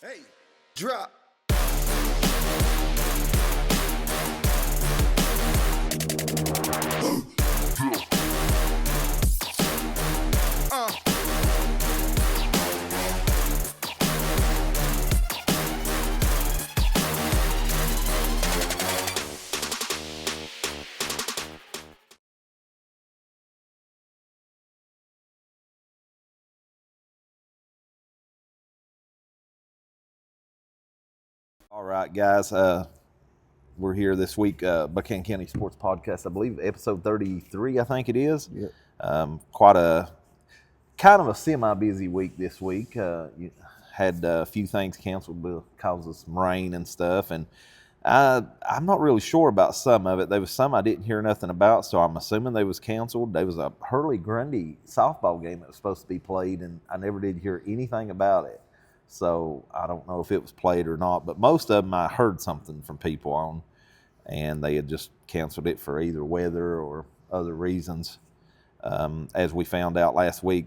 Hey, drop. All right, guys. We're here this week, Buchanan County Sports Podcast. I believe episode 33. I think it is. Yep. Quite a kind of a semi-busy week this week. You had a few things canceled because of some rain and stuff, and I'm not really sure about some of it. There was some I didn't hear nothing about, so I'm assuming they was canceled. There was a Hurley Grundy softball game that was supposed to be played, and I never did hear anything about it. So I don't know if it was played or not, but most of them I heard something from people on, and they had just canceled it for either weather or other reasons. As we found out last week,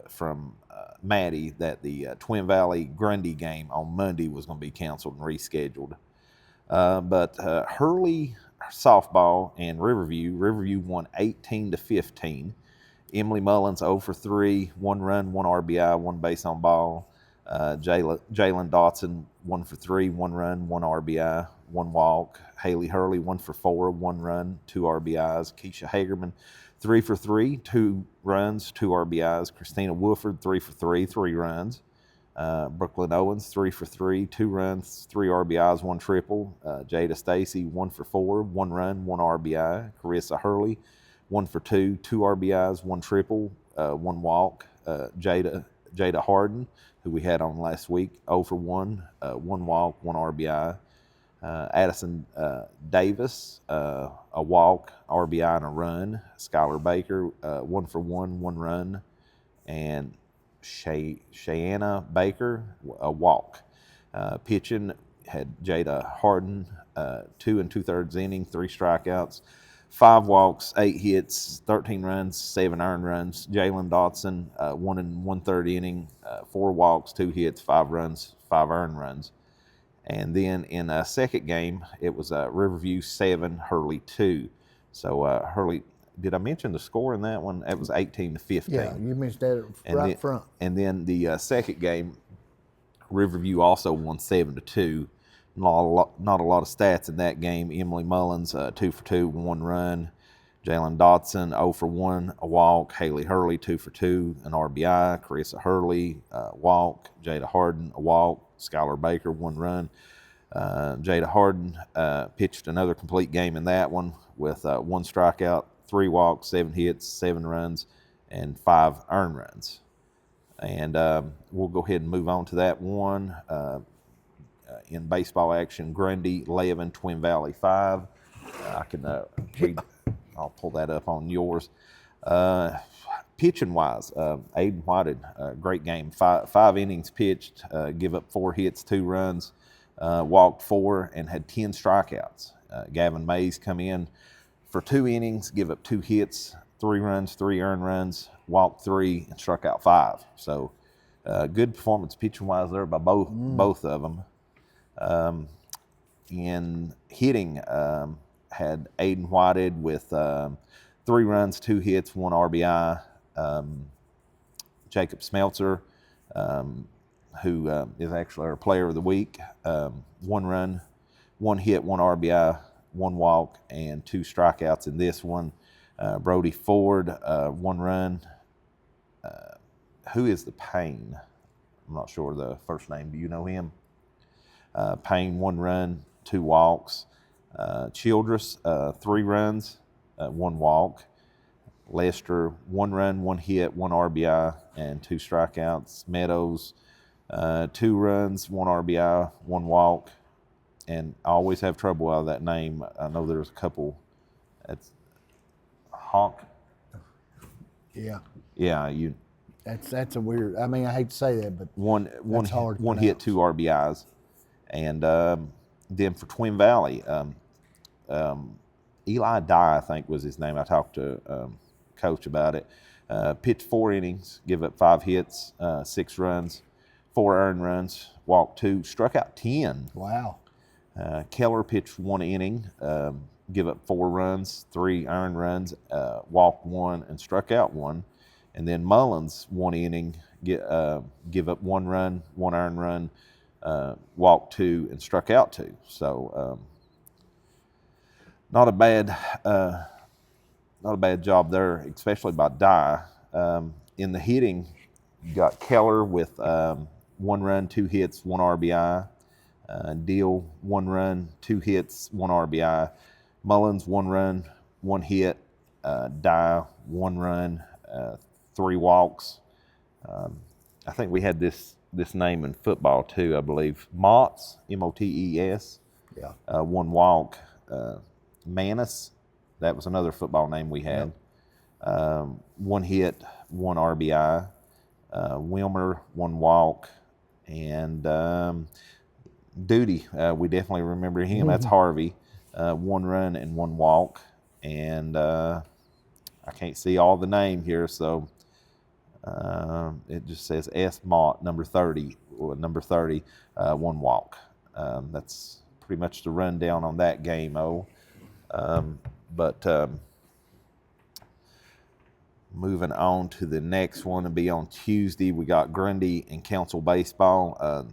from Maddie that the Twin Valley Grundy game on Monday was going to be canceled and rescheduled. But Hurley softball and Riverview won 18-15. Emily Mullins 0 for 3, 1 run, 1 RBI, 1 base on ball. Jalen Dotson 1 for 3, 1 run, 1 RBI, 1 walk. Haley Hurley 1 for 4, 1 run, 2 RBIs. Keisha Hagerman 3 for 3, 2 runs, 2 RBIs. Christina Wooford 3 for 3, 3 runs. Brooklyn Owens 3 for 3, 2 runs, 3 RBIs, 1 triple. Jada Stacy 1 for 4, 1 run, 1 RBI. Carissa Hurley 1 for 2, 2 RBIs, 1 triple, 1 walk. Jada Harden, who we had on last week, 0 for 1, 1 walk, 1 RBI. Addison Davis, a walk, RBI, and a run. Skylar Baker, 1 for 1, 1 run. And Shayanna Baker, a walk. Pitching had Jada Harden, 2 2/3 inning, 3 strikeouts, 5 walks, 8 hits, 13 runs, 7 earned runs. Jalen Dotson, 1 1/3 inning, 4 walks, 2 hits, 5 runs, 5 earned runs. And then in a second game, it was Riverview 7, Hurley 2. So Hurley, did I mention the score in that one? It was 18-15. Yeah, you mentioned that right front. And then the second game, Riverview also won 7-2. Not a lot of stats in that game. Emily Mullins 2 for 2, 1 run. Jalen Dotson 0 for 1, a walk. Haley Hurley 2 for 2, an RBI. Carissa Hurley walk. Jada Harden a walk. Skylar Baker 1 run. Jada Harden pitched another complete game in that one with 1 strikeout, 3 walks, 7 hits, 7 runs, and 5 earned runs. And we'll go ahead and move on to that one. In baseball action, Grundy 11, Twin Valley 5. I can read. I'll pull that up on yours. Pitching wise, Aiden Whited, great game. Five innings pitched, give up 4 hits, 2 runs, walked 4, and had 10 strikeouts. Gavin Mays come in for 2 innings, give up 2 hits, 3 runs, 3 earned runs, walked 3, and struck out 5. So good performance pitching wise there by both of them. In hitting, had Aiden Whited with 3 runs, 2 hits, 1 RBI. Jacob Smeltzer, who is actually our player of the week, 1 run, 1 hit, 1 RBI, 1 walk, and 2 strikeouts in this one. Brody Ford, 1 run. Who is the Payne? I'm not sure the first name. Do you know him? Payne, 1 run, 2 walks. Childress, 3 runs, 1 walk. Lester, 1 run, 1 hit, 1 RBI, and 2 strikeouts. Meadows, 2 runs, 1 RBI, 1 walk. And I always have trouble out of that name. I know there's a couple. That's Honk. Yeah. Yeah, That's a weird. I mean, I hate to say that, but one hard to one hit, 2 RBIs. And then for Twin Valley, Eli Dye, I think was his name. I talked to Coach about it. Pitched 4 innings, give up 5 hits, 6 runs, 4 earned runs, walked 2, struck out 10. Wow. Keller pitched 1 inning, give up 4 runs, 3 earned runs, walked 1, and struck out 1. And then Mullins 1 inning, give up 1 run, 1 earned run, walked 2, and struck out 2. So not a bad job there, especially by Dye. In the hitting, you got Keller with 1 run, 2 hits, 1 RBI. Deal 1 run, 2 hits, 1 RBI. Mullins 1 run, 1 hit. Dye 1 run, 3 walks. I think we had this name in football too, I believe. Motts, Mottes. Yeah. 1 walk. Manis, that was another football name we had. Yep. 1 hit, 1 RBI. Wilmer 1 walk, and Duty, we definitely remember him. That's Harvey, 1 run and 1 walk, and I can't see all the name here, so it just says S. Mott, number 30, 1 walk. That's pretty much the rundown on that game, but moving on to the next one, to be on Tuesday, we got Grundy and Council Baseball.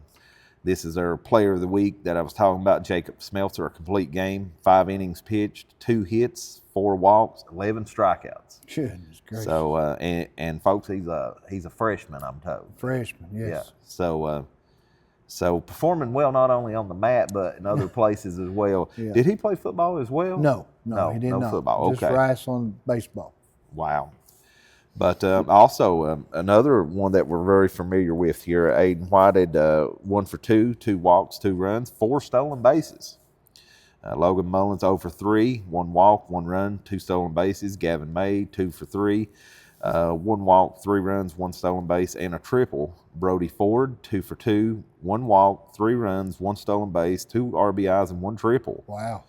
This is our player of the week that I was talking about, Jacob Smeltzer, a complete game, 5 innings pitched, 2 hits, 4 walks, 11 strikeouts. Goodness gracious. So, and folks, he's a freshman, I'm told. Freshman, yes. Yeah. So performing well not only on the mat but in other places as well. Yeah. Did he play football as well? No, he did not. No football. Just Okay. rice on baseball. Wow. But also another one that we're very familiar with here, Aiden White had 1 for 2, 2 walks, 2 runs, 4 stolen bases. Logan Mullins 0 for 3, 1 walk, 1 run, 2 stolen bases. Gavin May 2 for 3, 1 walk, 3 runs, 1 stolen base, and a triple. Brody Ford 2 for 2, 1 walk, 3 runs, 1 stolen base, 2 RBIs, and 1 triple. Wow.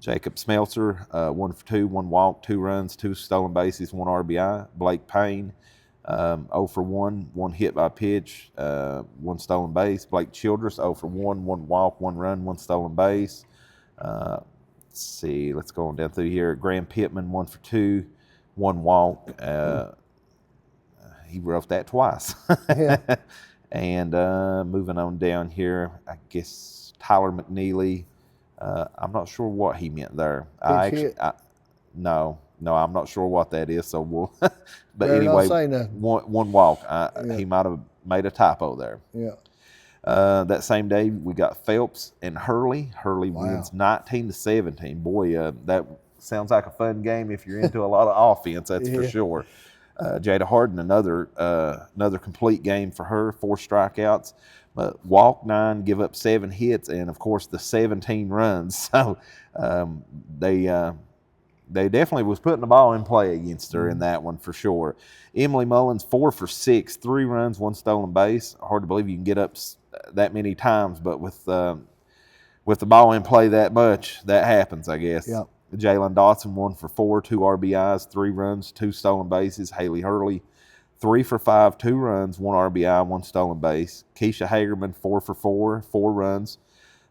Jacob Smeltzer, 1 for 2, 1 walk, 2 runs, 2 stolen bases, 1 RBI. Blake Payne, 0 for 1, 1 hit by pitch, 1 stolen base. Blake Childress, 0 for 1, 1 walk, 1 run, 1 stolen base. Let's see, let's go on down through here. Graham Pittman, 1 for 2, 1 walk. He roughed that twice. Yeah. And moving on down here, I guess Tyler McNeely. I'm not sure what he meant there. No, I'm not sure what that is. So we'll. But Better anyway, not say nothing. one walk. Yeah. He might have made a typo there. Yeah. That same day, we got Phelps and Hurley. Hurley Wow. wins 19-17. Boy, that sounds like a fun game if you're into a lot of offense. That's for sure. Jada Harden, another complete game for her, 4 strikeouts, but walk 9, give up 7 hits, and of course the 17 runs. So they definitely was putting the ball in play against her in that one for sure. Emily Mullins, 4 for 6, 3 runs, 1 stolen base. Hard to believe you can get up that many times, but with the ball in play that much, that happens, I guess. Yep. Jalen Dotson, 1 for 4, 2 RBIs, 3 runs, 2 stolen bases. Haley Hurley, 3 for 5, 2 runs, 1 RBI, 1 stolen base. Keisha Hagerman, 4 for 4, 4 runs,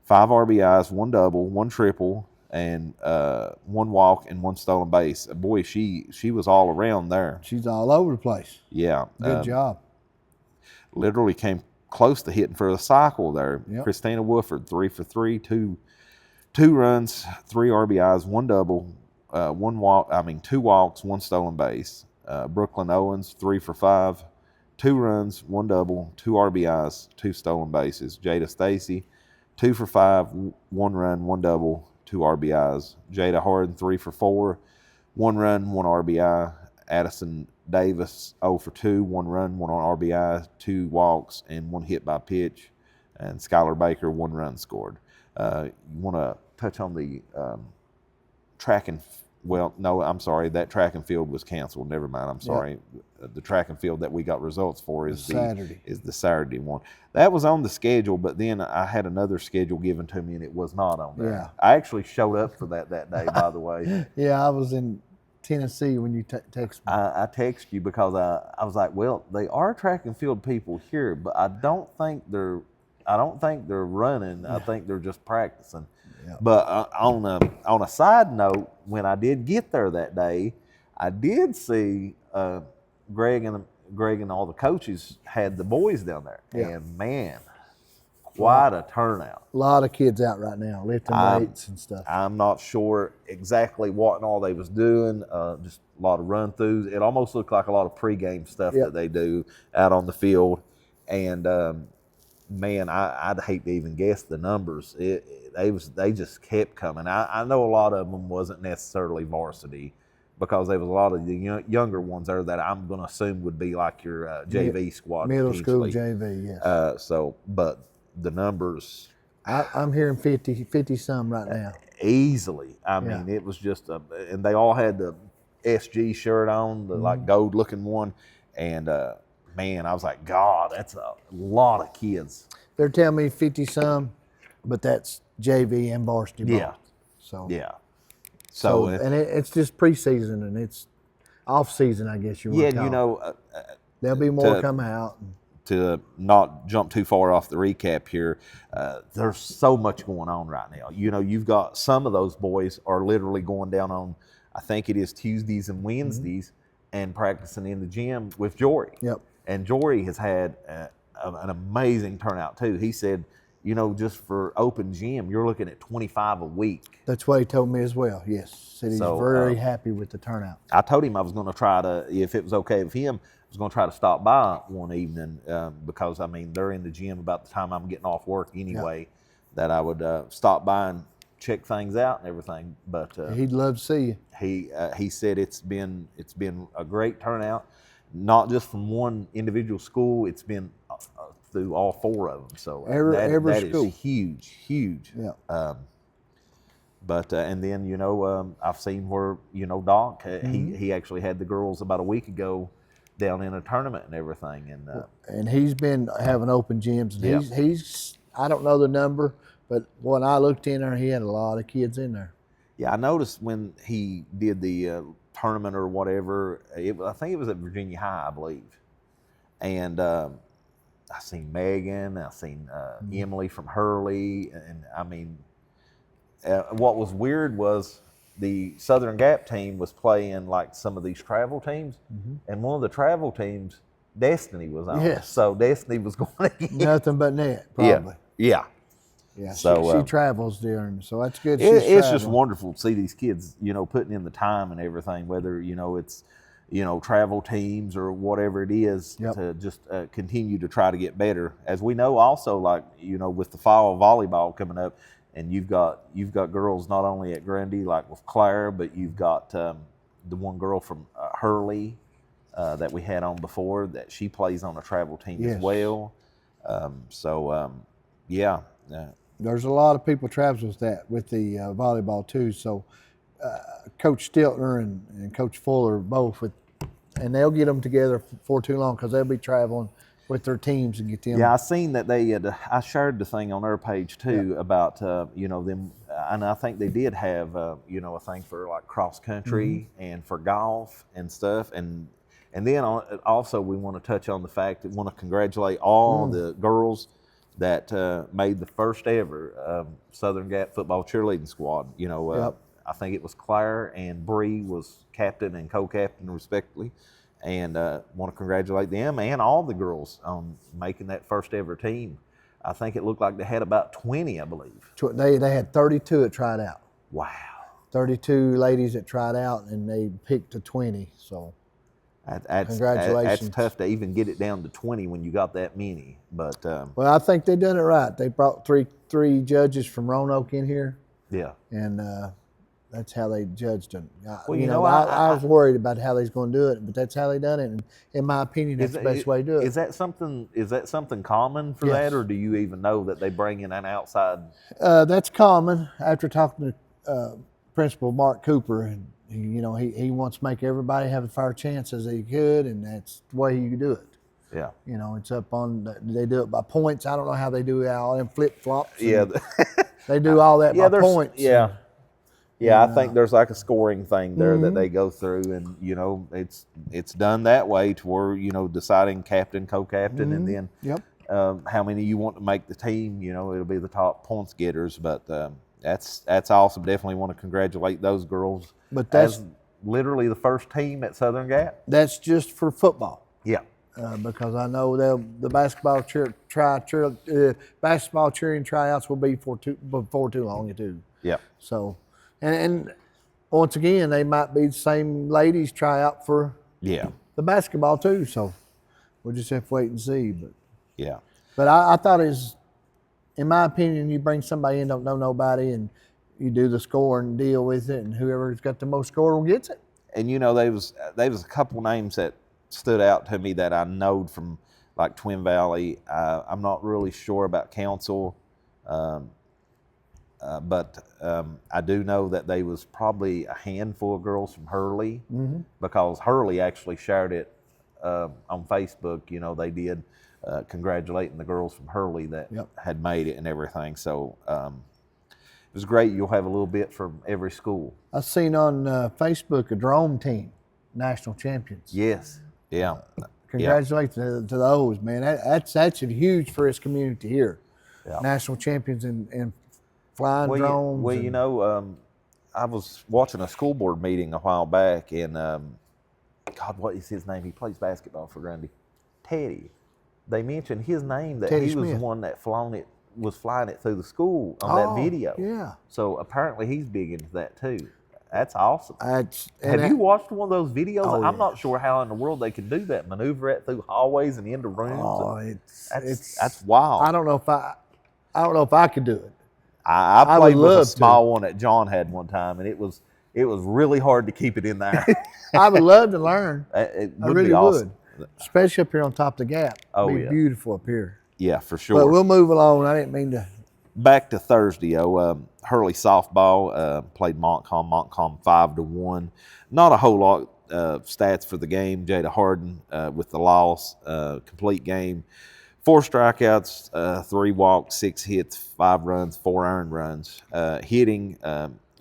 5 RBIs, 1 double, 1 triple, and 1 walk and 1 stolen base. Boy, she was all around there. She's all over the place. Yeah. Good job. Literally came close to hitting for the cycle there. Yep. Christina Woodford, 3 for 3, 2 runs, 3 RBIs, 1 double, 2 walks, 1 stolen base. Brooklyn Owens, 3 for 5, 2 runs, 1 double, 2 RBIs, 2 stolen bases. Jada Stacy, 2 for 5, 1 run, 1 double, 2 RBIs. Jada Harden, 3 for 4, 1 run, 1 RBI. Addison Davis, 0 for 2, 1 run, 1 RBI, 2 walks, and 1 hit by pitch. And Skylar Baker, 1 run scored. You want to touch on the track and that track and field was canceled. Never mind. I'm sorry. Yep. The track and field that we got results for is the Saturday one. That was on the schedule, but then I had another schedule given to me and it was not on there. Yeah. I actually showed up for that day, by the way. Yeah, I was in Tennessee when you texted me. I texted you because I was like, well, they are track and field people here, but I don't think don't think they're running. I think they're just practicing. Yeah. But on a side note, when I did get there that day, I did see Greg and all the coaches had the boys down there, and man, quite a turnout. A lot of kids out right now lifting weights and stuff. I'm not sure exactly what and all they was doing. Just a lot of run throughs. It almost looked like a lot of pregame stuff that they do out on the field. And man, I'd hate to even guess the numbers. They just kept coming. I know a lot of them wasn't necessarily varsity, because there was a lot of the younger ones there that I'm going to assume would be like your JV squad. Middle school JV, yes. But the numbers, I'm hearing 50 some right now. Easily. I mean, it was just and they all had the SG shirt on, the like gold looking one. And man, I was like, God, that's a lot of kids. They're telling me 50 some, but that's JV and varsity ball. Yeah. So yeah. So and it's just preseason and it's off season, I guess you want to call it. you know, there'll be more come out. To not jump too far off the recap here, there's so much going on right now. You know, you've got some of those boys are literally going down on, I think it is Tuesdays and Wednesdays, and practicing in the gym with Jory. Yep. And Jory has had an amazing turnout too. He said, you know, just for open gym, you're looking at 25 a week. That's what he told me as well, yes. Said he's very happy with the turnout. I told him I was going to try to, if it was okay with him, I was going to try to stop by one evening because, I mean, they're in the gym about the time I'm getting off work anyway, that I would stop by and check things out and everything. But he'd love to see you. He said it's been a great turnout, not just from one individual school. It's been through all four of them. So every that school is huge. Yeah. But and then, you know, I've seen where, you know, Doc, he actually had the girls about a week ago down in a tournament and everything. And he's been having open gyms. And he's I don't know the number, but when I looked in there, he had a lot of kids in there. Yeah, I noticed when he did the tournament or whatever, I think it was at Virginia High, I believe. And I seen Megan, I seen Emily from Hurley, and I mean, what was weird was the Southern Gap team was playing like some of these travel teams, and one of the travel teams, Destiny was on. Yes. So Destiny was going against. Nothing but net, probably. Yeah. So she travels during, so that's good. It's just wonderful to see these kids, you know, putting in the time and everything, whether, you know, it's, you know, travel teams or whatever it is, to just continue to try to get better. As we know also, like, you know, with the fall volleyball coming up, and you've got girls not only at Grundy, like with Claire, but you've got the one girl from Hurley that we had on before, that she plays on a travel team as well. There's a lot of people travels with that, with the volleyball too. So Coach Stiltner and Coach Fuller both, and they'll get them together for too long because they'll be traveling with their teams and get them. Yeah, I seen that they had. I shared the thing on their page too about you know, them, and I think they did have you know, a thing for like cross country and for golf and stuff, and then also we want to touch on the fact that we want to congratulate all the girls that made the first ever Southern Gap football cheerleading squad. You know, I think it was Claire and Bree was captain and co-captain respectively. And want to congratulate them and all the girls on making that first ever team. I think it looked like they had about 20, I believe. They had 32 that tried out. Wow. 32 ladies that tried out, and they picked to 20. So congratulations. That's tough to even get it down to 20 when you got that many. But well, I think they done it right. They brought three judges from Roanoke in here. Yeah. And that's how they judged them. Well, you know, I was worried about how they was going to do it, but that's how they done it. And in my opinion, that's the best way to do it. Is that something common for that, or do you even know that they bring in an outside? That's common. After talking to Principal Mark Cooper, and he wants to make everybody have a fair chance as he could, and that's the way you do it. Yeah. You know, it's up on. They do it by points. I don't know how they do all them flip flops. Yeah. They do all that by points. Yeah. Yeah, I think there's like a scoring thing there that they go through, and you know, it's done that way to where, you know, deciding captain, co-captain, and then how many you want to make the team. You know, it'll be the top points getters. But that's awesome. Definitely want to congratulate those girls. But that's literally the first team at Southern Gap. That's just for football. Yeah. Because I know the basketball basketball cheering tryouts will be before too long too. Yeah. So, and once again, they might be the same ladies tryout for the basketball too. So we'll just have to wait and see. But I thought in my opinion, you bring somebody in, don't know nobody, and you do the score and deal with it, and whoever's got the most score gets it. And you know, there was a couple names that stood out to me that I knowed from like Twin Valley. I'm not really sure about Council, but I do know that they was probably a handful of girls from Hurley, because Hurley actually shared it on Facebook. You know, they did congratulating the girls from Hurley that had made it and everything. So it was great. You'll have a little bit from every school. I seen on Facebook a drone team, national champions. Yes. Yeah. Congratulations to those, man. That's huge for this community here. Yeah. National champions in flying drones. Well, you know, I was watching a school board meeting a while back, and God, what is his name? He plays basketball for Grundy. Teddy. They mentioned his name, that Teddy he was Smith. the one that was flying it through the school on that video. Yeah. So apparently he's big into that too. That's awesome. Have you watched one of those videos? Oh, I'm not sure how in the world they can do that, maneuver it through hallways and into rooms. Oh, that's wild. I don't know if I could do it. I played with a small one that John had one time, and it was really hard to keep it in there. I would love to learn. It would I really be awesome. would, especially up here on top of the gap. Oh, It'd be beautiful up here. Yeah, for sure. But we'll move along. I didn't mean to. Back to Thursday, Hurley softball played Montcalm 5-1. Not a whole lot stats for the game. Jada Harden with the loss, complete game. 4 strikeouts, 3 walks, 6 hits, 5 runs, 4 earned runs. Hitting,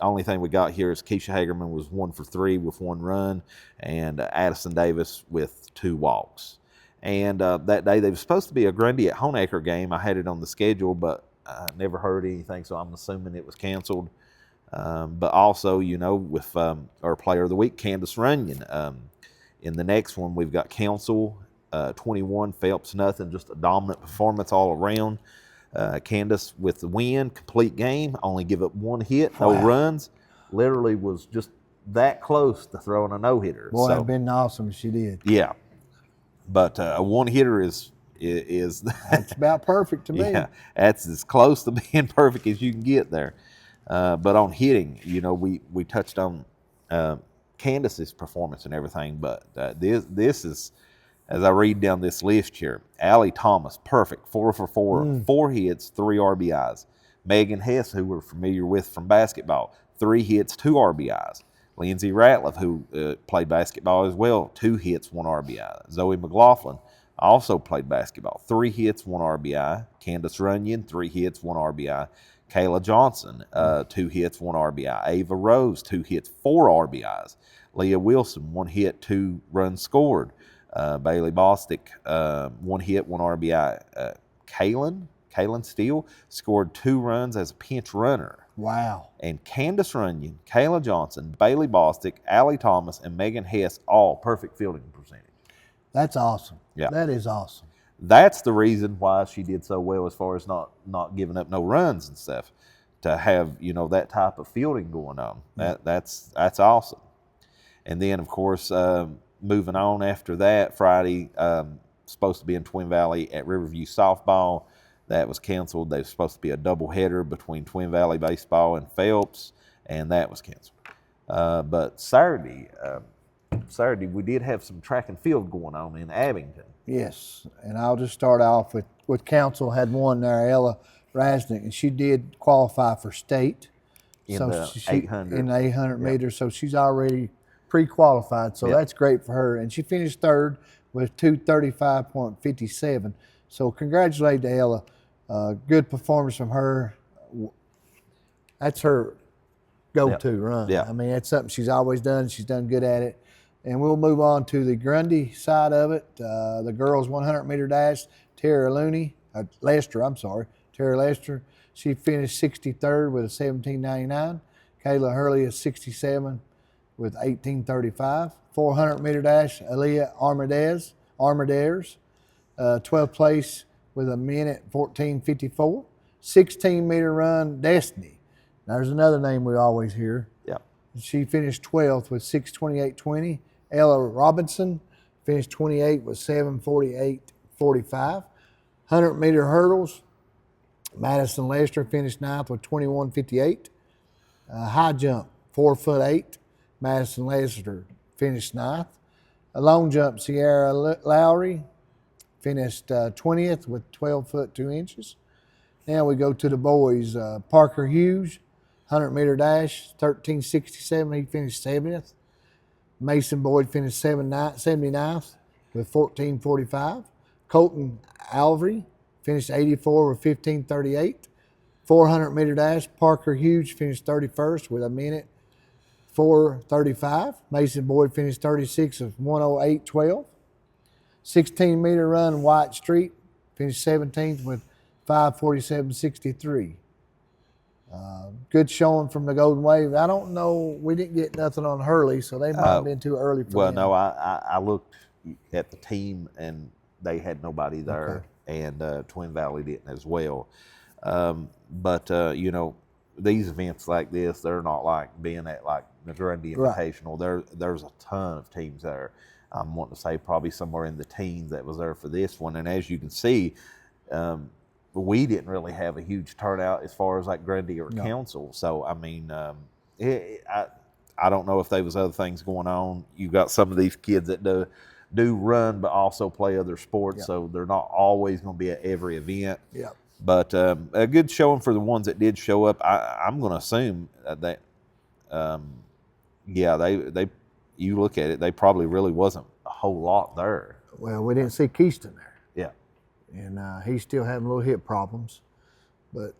only thing we got here is Keisha Hagerman was 1 for 3 with 1 run, and Addison Davis with 2 walks. And that day, there was supposed to be a Grundy at Honaker game. I had it on the schedule, but I never heard anything, so I'm assuming it was canceled. But also, you know, with our player of the week, Candace Runyon. In the next one, we've got Council 21, Phelps nothing, just a dominant performance all around. Candace with the win, complete game, only give up 1 hit, no runs. Literally was just that close to throwing a no-hitter. Boy, it'd been awesome if she did. Yeah. But a 1-hitter is that's about perfect to me. Yeah, that's as close to being perfect as you can get there. But on hitting, you know, we touched on Candace's performance and everything, but this is, as I read down this list here, Allie Thomas, perfect, 4 for 4, 4 hits, 3 RBIs. Megan Hess, who we're familiar with from basketball, 3 hits, 2 RBIs. Lindsay Ratliff, who played basketball as well, 2 hits, 1 RBI. Zoe McLaughlin also played basketball, 3 hits, 1 RBI. Candace Runyon, 3 hits, 1 RBI. Kayla Johnson, 2 hits, 1 RBI. Ava Rose, 2 hits, 4 RBIs. Leah Wilson, 1 hit, 2 runs scored. Bailey Bostick, 1 hit, 1 RBI. Kaylin Steele scored 2 runs as a pinch runner. Wow. And Candace Runyon, Kayla Johnson, Bailey Bostick, Allie Thomas, and Megan Hess, all perfect fielding percentage. That's awesome. Yeah. That is awesome. That's the reason why she did so well as far as not giving up no runs and stuff, to have, you know, that type of fielding going on. That's awesome. And then, of course, moving on after that, Friday, supposed to be in Twin Valley at Riverview softball. That was canceled. They were supposed to be a doubleheader between Twin Valley baseball and Phelps, and that was canceled. But Saturday, we did have some track and field going on in Abington. Yes, and I'll just start off with Council had one there, Ella Rasnick, and she did qualify for state. In the 800. In the 800 meters, so she's already pre-qualified, so that's great for her. And she finished 3rd with 2:35.57. So congratulate to Ella. Good performance from her. That's her go-to run. Yeah. I mean, that's something she's always done. She's done good at it. And we'll move on to the Grundy side of it. The girls 100-meter dash, Tara Looney, Lester, I'm sorry, Terry Lester. She finished 63rd with a 17.99. Kayla Hurley is 67 with 18.35. 400-meter dash, Aaliyah Armadares, 12th place with a minute 14.54. 16-meter run, Destiny. There's another name we always hear. Yeah. She finished 12th with 6:28.20. Ella Robinson finished 28th with 7:48.45. 100-meter hurdles, Madison Lester finished 9th with 21.58. High jump, 4'8". Madison Lester finished 9th. A long jump, Sierra Lowry finished 20th with 12 foot 2 inches. Now we go to the boys. Parker Hughes, 100-meter dash, 13.67. He finished 70th. Mason Boyd finished 79th with 14.45. Colton Alvery finished 84 with 15.38. 400-meter dash, Parker Hughes finished 31st with a minute 4:35. Mason Boyd finished 36th with 1:08.12. 16-meter run, White Street finished 17th with 5:47.63. Good showing from the Golden Wave. I don't know. We didn't get nothing on Hurley, so they might have been too early for them. No, I looked at the team, and they had nobody there, and Twin Valley didn't as well. But these events like this, they're not like being at like the Grundy Invitational. There's a ton of teams there. I'm wanting to say probably somewhere in the teens that was there for this one. And as you can see, we didn't really have a huge turnout as far as like Grundy or Council. So, I mean, I don't know if there was other things going on. You've got some of these kids that do run but also play other sports, so they're not always going to be at every event. Yeah. But a good showing for the ones that did show up. I'm going to assume that, they you look at it, they probably really wasn't a whole lot there. Well, we didn't see Keyston there. Yeah. And he's still having little hip problems. But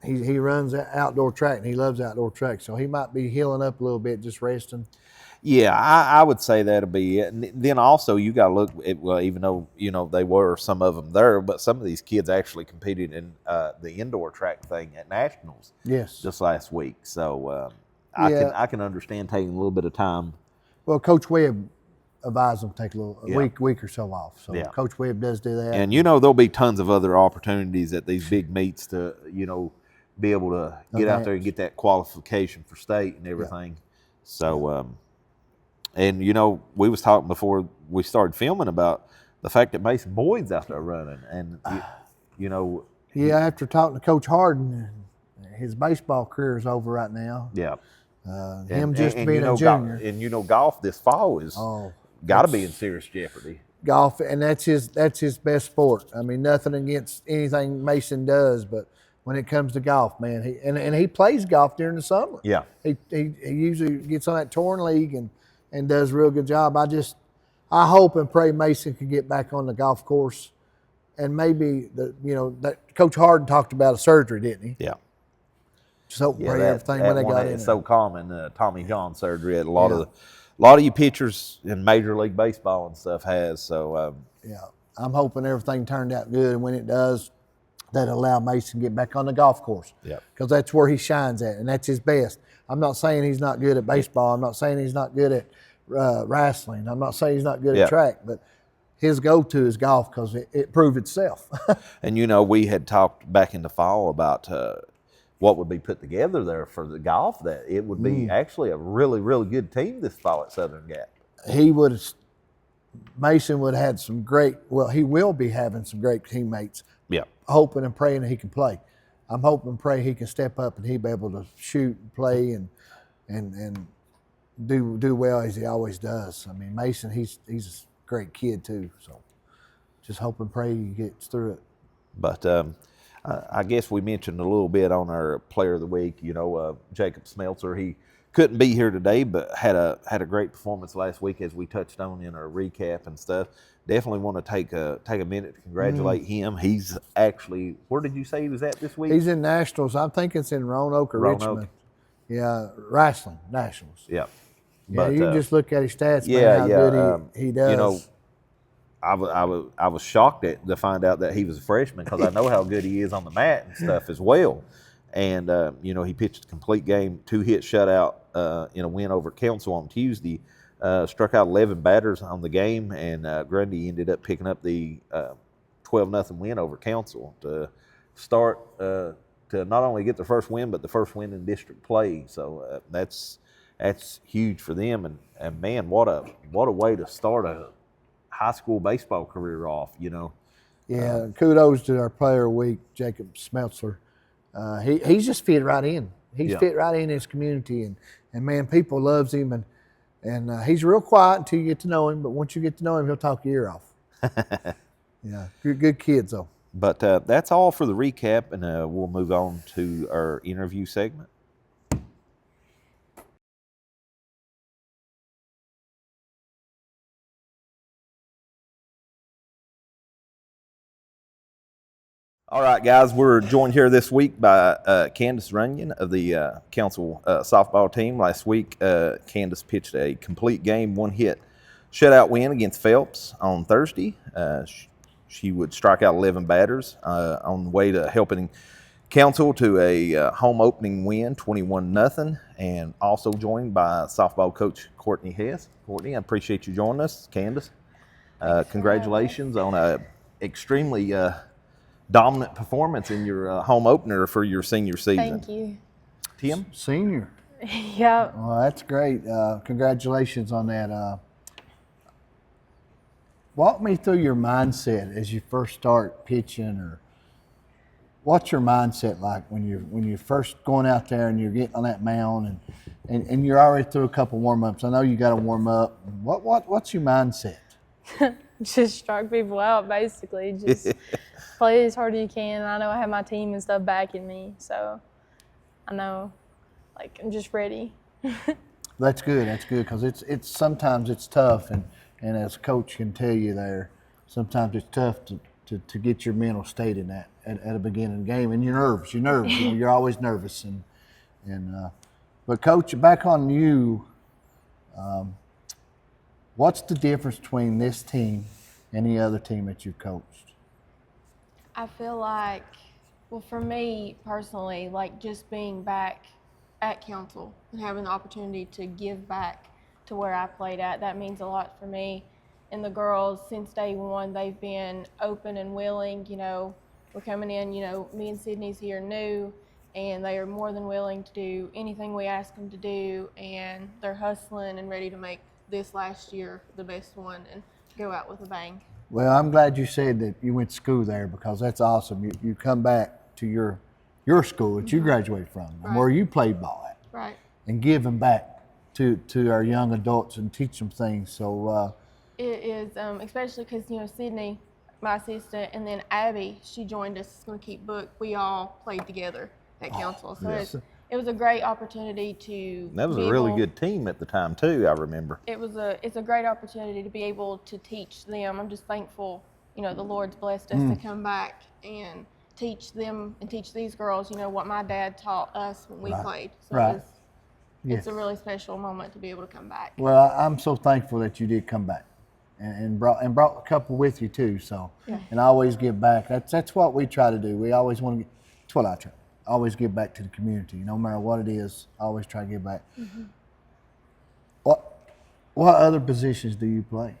he runs outdoor track, and he loves outdoor track, so he might be healing up a little bit, just resting. Yeah, I would say that'll be it. And then also you got to look at, well, even though, they were some of them there, but some of these kids actually competed in the indoor track thing at Nationals. Yes. Just last week. So I can understand taking a little bit of time. Well, Coach Webb advised them to take a week or so off. So Coach Webb does do that. And, there'll be tons of other opportunities at these big meets to, be able to get out there and get that qualification for state and everything. Yeah. So, and, we was talking before we started filming about the fact that Mason Boyd's out there running. And, after talking to Coach Harden, his baseball career is over right now. Yeah. Him being a junior. Golf this fall is got to be in serious jeopardy. Golf, and that's his best sport. I mean, nothing against anything Mason does, but when it comes to golf, man, he plays golf during the summer. Yeah. He usually gets on that touring league and does a real good job. I hope and pray Mason can get back on the golf course, and maybe that Coach Harden talked about a surgery, didn't he? Yeah. Just hope and pray everything when they got in. It's so common. Tommy John surgery at a lot of you pitchers in Major League Baseball and stuff has. So I'm hoping everything turned out good, and when it does, that allow Mason to get back on the golf course. Yeah. Because that's where he shines at, and that's his best. I'm not saying he's not good at baseball. I'm not saying he's not good at wrestling. I'm not saying he's not good at track, but his go-to is golf because it proved itself. And, we had talked back in the fall about what would be put together there for the golf, that it would be actually a really, really good team this fall at Southern Gap. Mason would have had some great, he will be having some great teammates. Yeah. Hoping and praying that he can play. I'm hoping and praying he can step up and he'll be able to shoot and play and do well as he always does. I mean, Mason, he's a great kid too. So just hope and pray he gets through it. But I guess we mentioned a little bit on our Player of the Week. Jacob Smeltzer, he couldn't be here today, but had a great performance last week, as we touched on in our recap and stuff. Definitely want to take a minute to congratulate him. He's actually, where did you say he was at this week? He's in Nationals. I think it's in Roanoke or Richmond. Yeah, wrestling Nationals. Yeah. Yeah, you can just look at his stats, man, how good he does. I was shocked to find out that he was a freshman because I know how good he is on the mat and stuff as well. And he pitched a complete game, 2-hit shutout in a win over Council on Tuesday. Struck out 11 batters on the game, and Grundy ended up picking up the 12-0 win over Council to start to not only get the first win, but the first win in district play. So that's huge for them. And man, what a way to start a high school baseball career off. Yeah, kudos to our player of the week, Jacob Smeltzler. He's just fit right in. He's fit right in his community, and man, people loves him, and he's real quiet until you get to know him. But once you get to know him, he'll talk your ear off. Yeah, good kids though. But that's all for the recap, and we'll move on to our interview segment. All right, guys, we're joined here this week by Candace Runyon of the Council softball team. Last week, Candace pitched a complete game, 1-hit shutout win against Phelps on Thursday. She would strike out 11 batters on the way to helping Council to a home opening win, 21-0, and also joined by softball coach Courtney Hess. Courtney, I appreciate you joining us. Candace, congratulations on a extremely dominant performance in your home opener for your senior season. Thank you. Tim? Senior. Yeah. Well, that's great. Congratulations on that. Walk me through your mindset as you first start pitching, or what's your mindset like when you're first going out there and you're getting on that mound and you're already through a couple warm-ups. I know you got to warm up. What's your mindset? Just strike people out, basically. Just play as hard as you can. I know I have my team and stuff backing me, so I know, I'm just ready. That's good, because it's sometimes it's tough, and as a coach can tell you there, sometimes it's tough to get your mental state in that at a beginning of the game, and you're nervous. You're always nervous, but coach, back on you. What's the difference between this team and the other team that you've coached? I feel like, well, for me personally, just being back at Council and having the opportunity to give back to where I played at, that means a lot for me. And the girls, since day one, they've been open and willing. We're coming in, me and Sydney's here new, and they are more than willing to do anything we ask them to do, and they're hustling and ready to make this last year the best one and go out with a bang. Well, I'm glad you said that you went to school there, because that's awesome. You come back to your school that you graduated from, and where you played ball at, right, and give them back to our young adults and teach them things. So it is, especially because Sydney, my assistant, and then Abby, she joined us. Is going to keep book. We all played together at Council, so it was a great opportunity to. That was a really good team at the time too. I remember. It's a great opportunity to be able to teach them. I'm just thankful, the Lord's blessed us to come back and teach them and teach these girls, what my dad taught us when we played. So it's a really special moment to be able to come back. Well, I'm so thankful that you did come back, and brought a couple with you too. So, and always give back. That's what we try to do. We always want to. That's what I try. Always give back to the community, no matter what it is. Always try to give back. Mm-hmm. What other positions do you play?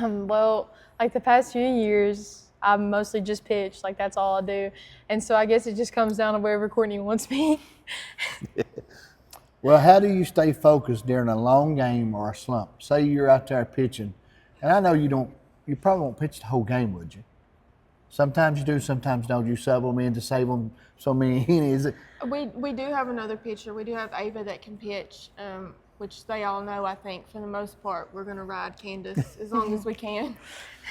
Well, the past few years, I mostly just pitch. That's all I do, and so I guess it just comes down to wherever Courtney wants me. Well, how do you stay focused during a long game or a slump? Say you're out there pitching, and I know you probably won't pitch the whole game, would you? Sometimes you do, sometimes don't. You sub them in to save them so many innings. We do have another pitcher. We do have Ava that can pitch, which they all know, I think, for the most part. We're going to ride Candace as long as we can.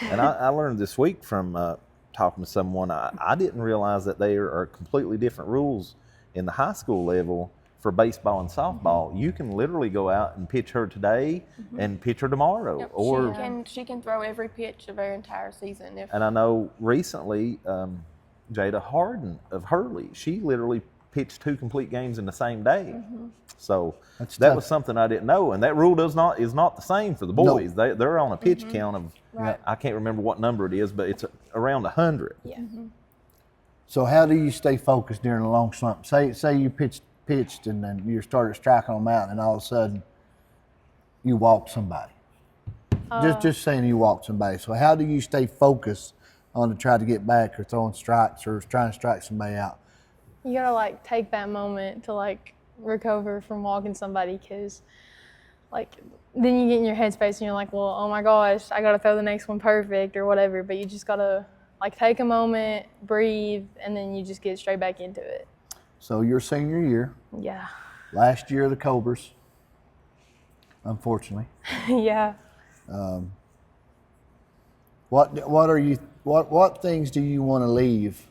And I learned this week from talking to someone, I didn't realize that there are completely different rules in the high school level for baseball and softball. You can literally go out and pitch her today and pitch her tomorrow. Yep, or she can throw every pitch of our entire season. And I know recently, Jada Harden of Hurley, she literally pitched 2 complete games in the same day. So That's that tough. was something I didn't know, and that rule is not the same for the boys. They're on a pitch count of Right. I can't remember what number it is, but it's around 100. Yeah. So how do you stay focused during a long slump? Say you pitched and then you started striking them out, and all of a sudden you walked somebody. Just saying you walked somebody. So how do you stay focused on to try to get back or throwing strikes or trying to strike somebody out? You gotta like take that moment to like recover from walking somebody, because like then you get in your headspace and you're like, well, oh my gosh, I gotta throw the next one perfect or whatever. But you just gotta like take a moment, breathe, and then you just get straight back into it. So your senior year, Yeah. last year of the Cobras, unfortunately. Yeah. What things do you want to leave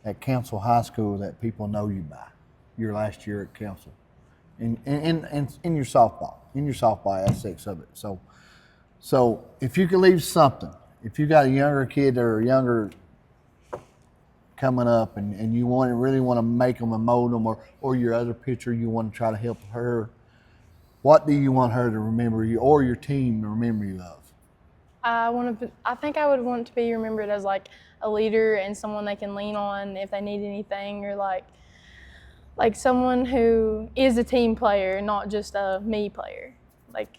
at Council High School that people know you by? Your last year at Council, in your softball aspects of it. So if you could leave something, if you got a younger kid or a younger coming up and you really want to make them and mold them, or your other pitcher, you want to try to help her, what do you want her to remember you or your team to remember you of? I think I would want to be remembered as like a leader and someone they can lean on if they need anything, or like someone who is a team player, not just a me player. Like,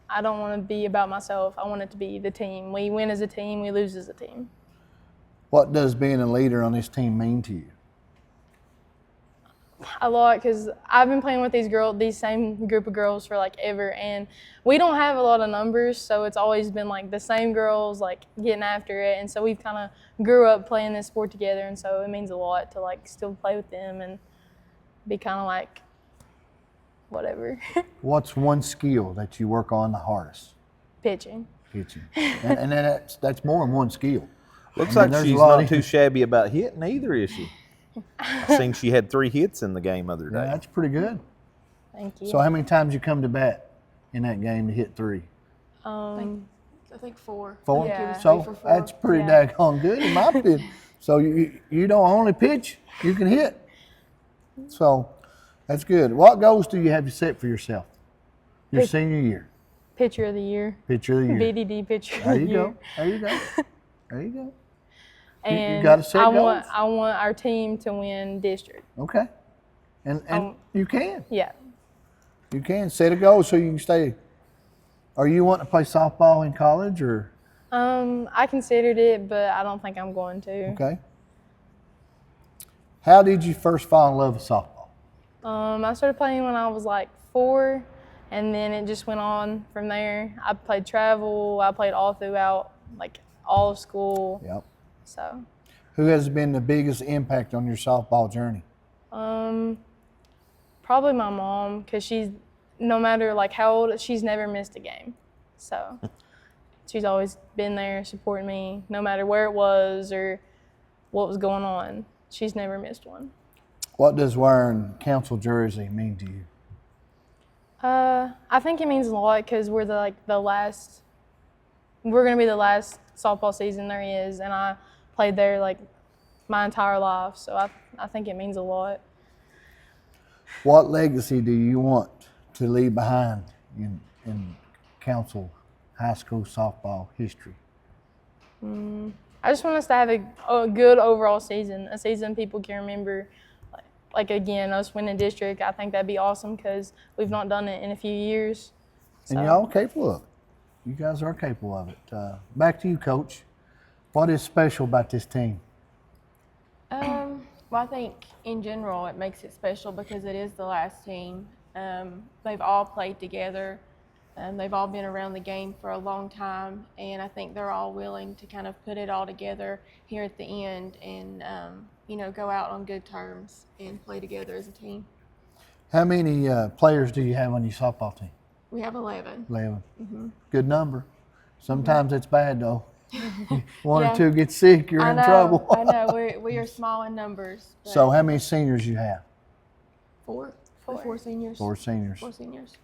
I don't want to be about myself. I want it to be the team. We win as a team, we lose as a team. What does being a leader on this team mean to you? A lot, because I've been playing with these same group of girls for like ever, and we don't have a lot of numbers, so it's always been like the same girls like getting after it, and so we've kind of grew up playing this sport together, and so it means a lot to like still play with them and be kind of like whatever. What's one skill that you work on the hardest? Pitching. Pitching. And that's more than one skill. Looks I mean, like there's she's a lot not of- too shabby about hitting either, is she? I seen she had 3 hits in the game other day. Yeah, that's pretty good. Thank you. So how many times you come to bat in that game to hit 3? I think 4. 4? Yeah. So 3 for 4. that's pretty Yeah. daggone good in my opinion. So you don't only pitch, you can hit. So that's good. What goals do you have set for yourself your senior year? Pitcher of the year. Pitcher of the year. BDD pitcher There of the you year. go. There you go. There you go. And gotta set goals. I want our team to win district. Okay. And you can. Yeah. You can set a goal so you can stay. Are you wanting to play softball in college or? I considered it, but I don't think I'm going to. Okay. How did you first fall in love with softball? I started playing when I was like 4, and then it just went on from there. I played travel. I played all throughout, like all of school. Yep. So, Who has been the biggest impact on your softball journey? probably my mom, because she's, no matter like how old, she's never missed a game. So, she's always been there supporting me, no matter where it was or what was going on. She's never missed one. What does wearing council jersey mean to you? I think it means a lot, because we're we're going to be the last softball season there is, and I played there like my entire life, so I think it means a lot. What legacy do you want to leave behind in council high school softball history? I just want us to have a good overall season, a season people can remember. Like again, us winning district, I think that'd be awesome, because we've not done it in a few years. And y'all are capable of it. You guys are capable of it. Back to you, Coach. What is special about this team? Well, I think in general it makes it special because it is the last team. They've all played together. They've all been around the game for a long time, and I think they're all willing to kind of put it all together here at the end and, go out on good terms and play together as a team. How many players do you have on your softball team? We have 11. 11. Good number. Sometimes it's bad, though. One Yeah. or two get sick, you're I in know, trouble. I know. We are small in numbers. But So how many seniors you have? 4. 4 seniors. 4 seniors. 4 seniors.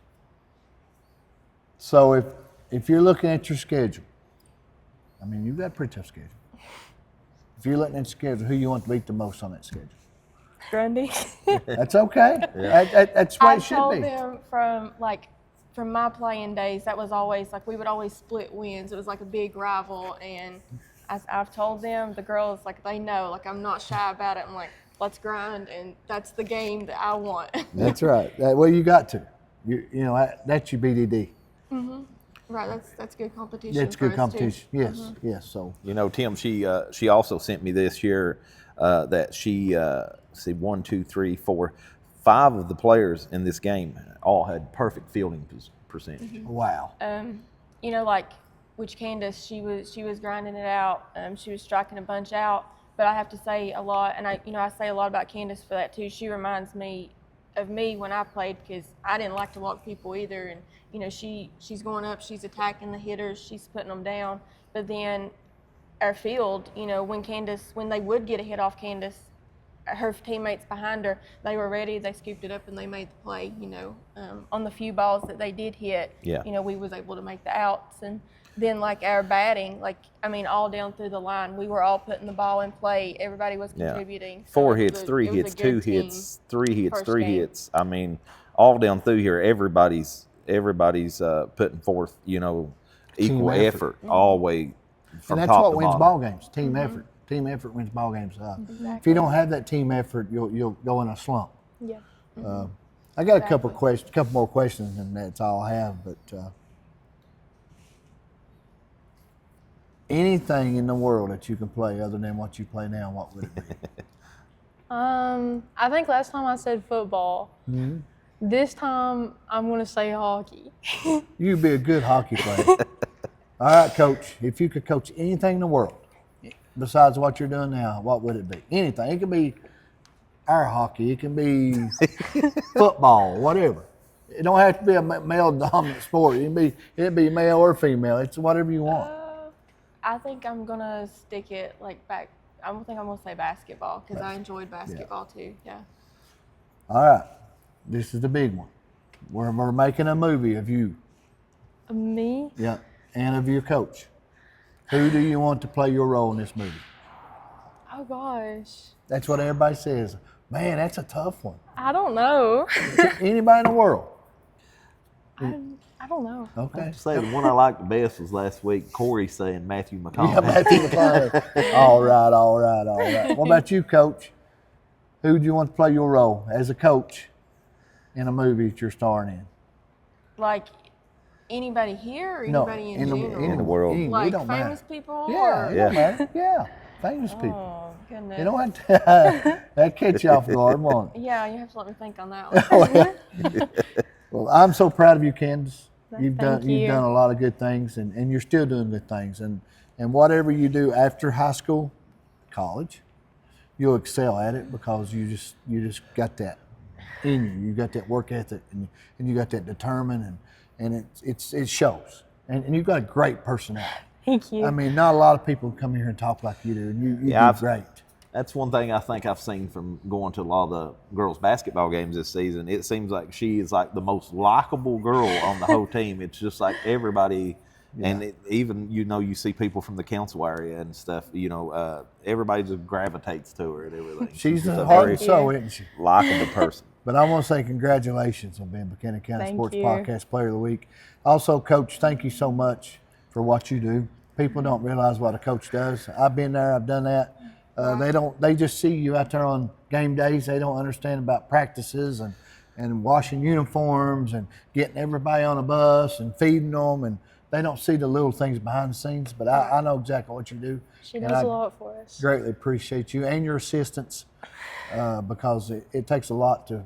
So if you're looking at your schedule, I mean, you've got a pretty tough schedule. If you're looking at the schedule, who you want to beat the most on that schedule? Grundy. That's okay. That's the way I it should told be. them from my playing days, that was always like we would always split wins. It was like a big rival, and I've told them, the girls, like they know, like I'm not shy about it. I'm like, let's grind, and that's the game that I want. That's right. Well, you got to. You know that's your BDD. Right, that's good competition. That's for good us, too. competition. Yes, yes. So You know, Tim, she also sent me this year that she see 1, 2, 3, 4, 5 of the players in this game all had perfect fielding percentage. wow. You know, like which Candace, she was grinding it out. She was striking a bunch out. But I have to say a lot, and I say a lot about Candace for that too. She reminds me of me when I played, because I didn't like to walk people either. And you know, she's going up, she's attacking the hitters, she's putting them down. But then our field, you know, when they would get a hit off Candace, her teammates behind her, they were ready, they scooped it up and they made the play. You know, on the few balls that they did hit, Yeah. you know, we was able to make the outs. And then like our batting, all down through the line, we were all putting the ball in play. Everybody was contributing. So 4 it hits, was 3 it was a hits, 2 good team hits, 3 hits, first 3 game. hits. I mean, all down through here, everybody's putting forth, you know, equal effort. effort all the way from And that's top what to wins bottom. ball games. Team effort. Team effort wins ball games. If you don't have that team effort, you'll go in a slump. Yeah. I got a couple more questions, and that's all I have. But anything in the world that you can play other than what you play now, what would it be? I think last time I said football. This time I'm going to say hockey. You'd be a good hockey player. All right, Coach. If you could coach anything in the world besides what you're doing now, what would it be? Anything. It could be air hockey. It can be football, whatever. It don't have to be a male-dominant sport. It'd be male or female. It's whatever you want. I think I'm gonna stick it back. I don't think I'm gonna say basketball, because I enjoyed basketball too. Yeah. All right. This is the big one. We're making a movie of you. Me? Yeah. And of your coach. Who do you want to play your role in this movie? Oh gosh. That's what everybody says. Man, that's a tough one. I don't know. Anybody in the world? I don't know. Okay. To say the one I liked the best was last week, Corey saying Matthew McConaughey. Yeah, Matthew McConaughey. All right. What about you, Coach? Who do you want to play your role as a coach in a movie that you're starring in? Like anybody here or anybody in general? in the world. It Like don't famous matter. people? Yeah, Or? it don't matter. Yeah, famous people. Oh, goodness. You don't have to. That catch you off guard, won't it? Yeah, you have to let me think on that one. Well, I'm so proud of you, Candace. You've Thank you. done a lot of good things, and you're still doing good things. And whatever you do after high school, college, you'll excel at it, because you just got that in you. You got that work ethic, and you got that determined, and it shows. And you've got a great personality. Thank you. I mean, not a lot of people come here and talk like you do, and you do great. That's one thing I think I've seen from going to a lot of the girls' basketball games this season. It seems like she is like the most likable girl on the whole team. It's just like everybody, and even, you know, you see people from the council area and stuff, you know, everybody just gravitates to her and everything. She's just a a heart very and soul, isn't she? likable person. But I want to say congratulations on being Buchanan County Thank Sports you. Podcast Player of the Week. Also, Coach, thank you so much for what you do. People don't realize what a coach does. I've been there, I've done that. They just see you out there on game days. They don't understand about practices and washing uniforms and getting everybody on a bus and feeding them, and they don't see the little things behind the scenes. But I know exactly what you do. She and does I a lot for us. greatly appreciate you and your assistance, because it takes a lot to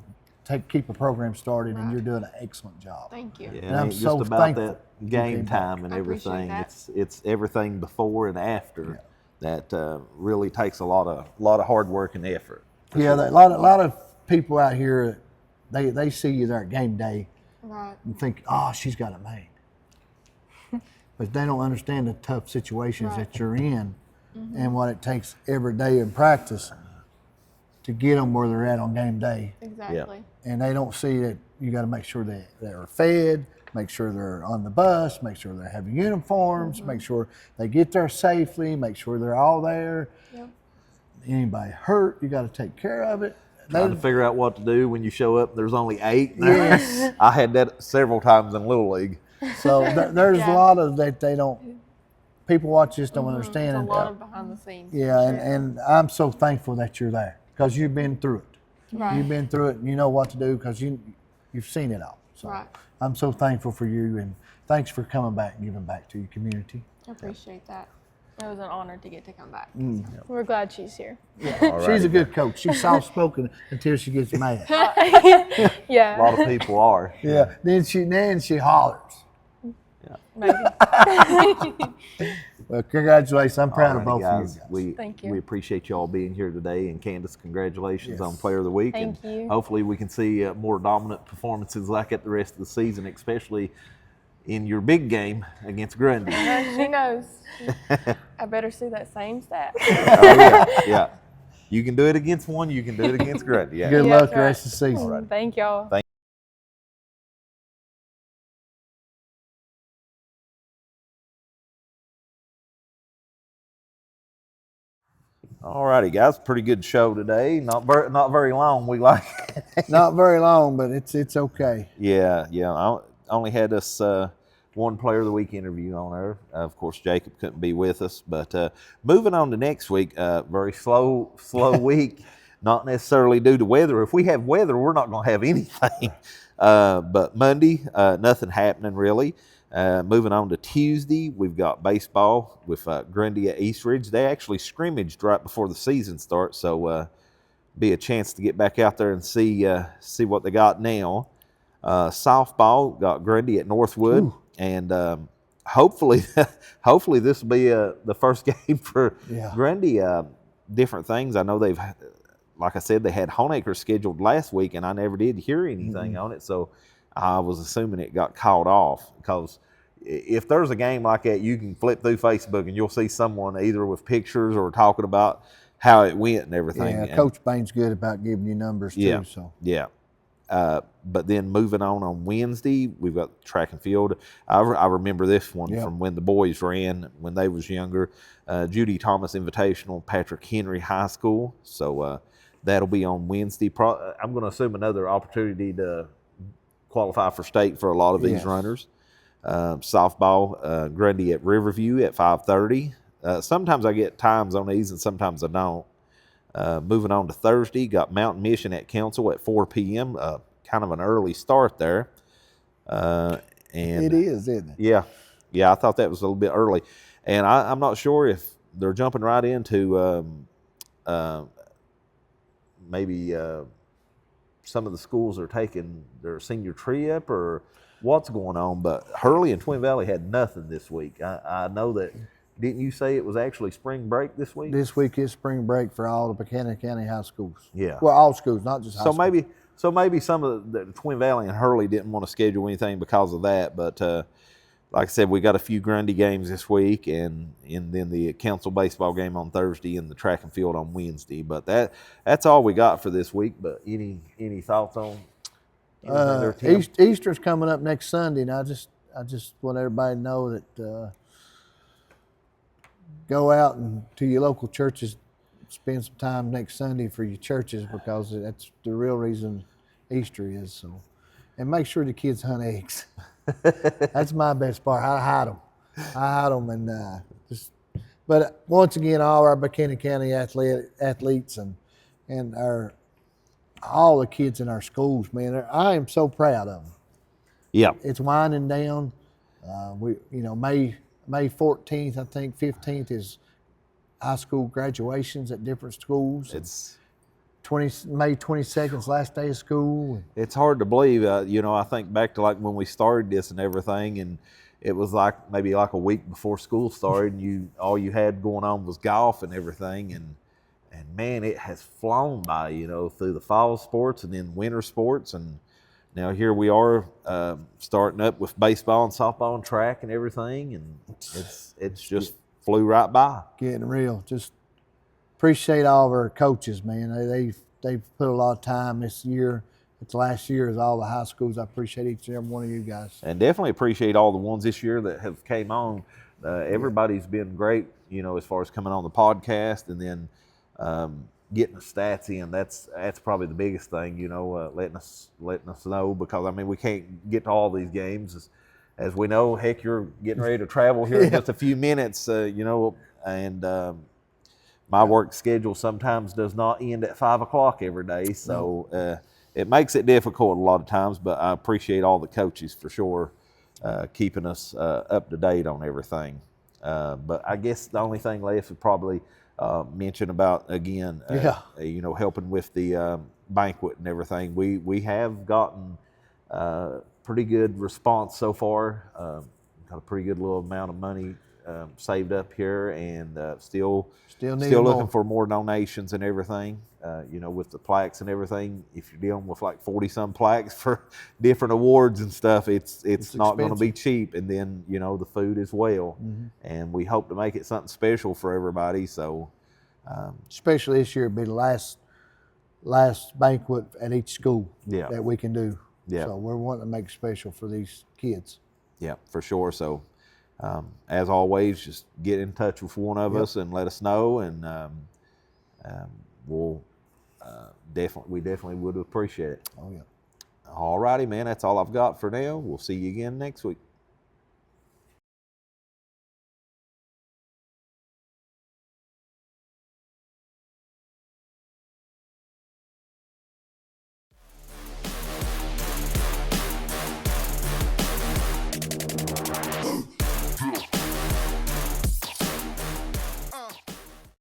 keep a program started, and you're doing an excellent job. Thank you. Yeah, And I'm it's so just about thankful that you game came time and I appreciate everything. that. It's everything before and after that really takes a lot of hard work and effort. Yeah, a lot of people out here, they see you there at game day Right. and think, oh, she's got it made. But they don't understand the tough situations that you're in and what it takes every day in practice to get them where they're at on game day. Exactly. And they don't see that you got to make sure that they're fed, make sure they're on the bus, make sure they have uniforms, make sure they get there safely, make sure they're all there. Yep. Anybody hurt, you got to take care of it. trying to figure out what to do when you show up. There's only 8. Yes. I had that several times in Little League. So there's a lot of that they don't. People watch this don't understand. It's a lot of behind the scenes. Yeah, and I'm so thankful that you're there because you've been through it. Right. You've been through it, and you know what to do because you've seen it all. So Right. I'm so thankful for you, and thanks for coming back and giving back to your community. I appreciate that. It was an honor to get to come back. We're glad she's here. She's a good coach. She's soft-spoken until she gets mad. Yeah. A lot of people are. Yeah. Then she hollers. Maybe. Well, congratulations. I'm proud of Alrighty, both guys. of you guys. Thank you. We appreciate you all being here today. And Candace, congratulations Yes. on Player of the Week. Thank and you. Hopefully we can see more dominant performances like that the rest of the season, especially in your big game against Grundy. She knows. I better see that same stat. Yeah. You can do it against one. You can do it against Grundy. Yeah. Good Yeah, luck the right. rest of the season. Thank y'all. All righty, guys. Pretty good show today. Not very long. We like it. Not very long, but it's okay. Yeah. I only had us one Player of the Week interview on there. Of course, Jacob couldn't be with us. But moving on to next week, very slow week. Not necessarily due to weather. If we have weather, we're not going to have anything. But Monday, nothing happening really. Moving on to Tuesday, we've got baseball with Grundy at Eastridge. They actually scrimmaged right before the season starts, so be a chance to get back out there and see what they got now. Softball got Grundy at Northwood, and hopefully this will be the first game for Grundy. Different things. I know they've, like I said, they had Honaker scheduled last week, and I never did hear anything on it, so I was assuming it got called off because if there's a game like that, you can flip through Facebook and you'll see someone either with pictures or talking about how it went and everything. Yeah, and, Coach Bain's good about giving you numbers too. Yeah. But then moving on Wednesday, we've got track and field. I remember this one from when the boys ran when they was younger. Judy Thomas Invitational, Patrick Henry High School. So that'll be on Wednesday. I'm going to assume another opportunity to qualify for state for a lot of these runners. Softball, Grundy at Riverview at 5:30. Sometimes I get times on these and sometimes I don't. Moving on to Thursday, got Mountain Mission at Council at 4 p.m. Kind of an early start there. And it is, isn't it? Yeah, I thought that was a little bit early. And I'm not sure if they're jumping right into maybe some of the schools are taking their senior trip or what's going on, but Hurley and Twin Valley had nothing this week. I know that. Didn't you say it was actually spring break this week? This week is spring break for all the Buchanan County high schools. Yeah. Well, all schools, not just high schools. So maybe some of the Twin Valley and Hurley didn't want to schedule anything because of that. But like I said, we got a few Grundy games this week, and then the council baseball game on Thursday and the track and field on Wednesday. But that's all we got for this week. But any thoughts on? Easter's coming up next Sunday, and I just want everybody to know that. Go out and to your local churches, spend some time next Sunday for your churches because that's the real reason Easter is. So, and make sure the kids hunt eggs. That's my best part. I hide them, and just. But once again, all our Buchanan County athletes and all the kids in our schools, man, I am so proud of them. Yeah, it's winding down. May 14th, I think 15th is high school graduations at different schools. It's May 22nd is last day of school. It's hard to believe. I think back to like when we started this and everything, and it was maybe like a week before school started, and all you had going on was golf and everything, and man, it has flown by. Through the fall sports and then winter sports, and now here we are starting up with baseball and softball and track and everything, and it's just flew right by. Getting real. Just appreciate all of our coaches, man. They've put a lot of time this year. It's last year as all the high schools. I appreciate each and every one of you guys. And definitely appreciate all the ones this year that have came on. Everybody's been great, as far as coming on the podcast, and then getting the stats in. That's probably the biggest thing, letting us know, because I mean we can't get to all these games as we know. Heck, you're getting ready to travel here in just a few minutes, and my work schedule sometimes does not end at 5 o'clock every day, so it makes it difficult a lot of times. But I appreciate all the coaches for sure, keeping us up to date on everything. But I guess the only thing left is probably mention about again, helping with the banquet and everything. We have gotten pretty good response so far. Got a pretty good little amount of money saved up here, and still looking more. for more donations and everything. With the plaques and everything, if you're dealing with like 40-some plaques for different awards and stuff, it's not going to be cheap. And then the food as well, and we hope to make it something special for everybody. So, especially this year, it'll be the last banquet at each school that we can do. Yeah. So we're wanting to make it special for these kids. Yeah, for sure. So, as always, just get in touch with one of us and let us know, and we'll definitely would appreciate it. Oh yeah. All righty, man. That's all I've got for now. We'll see you again next week.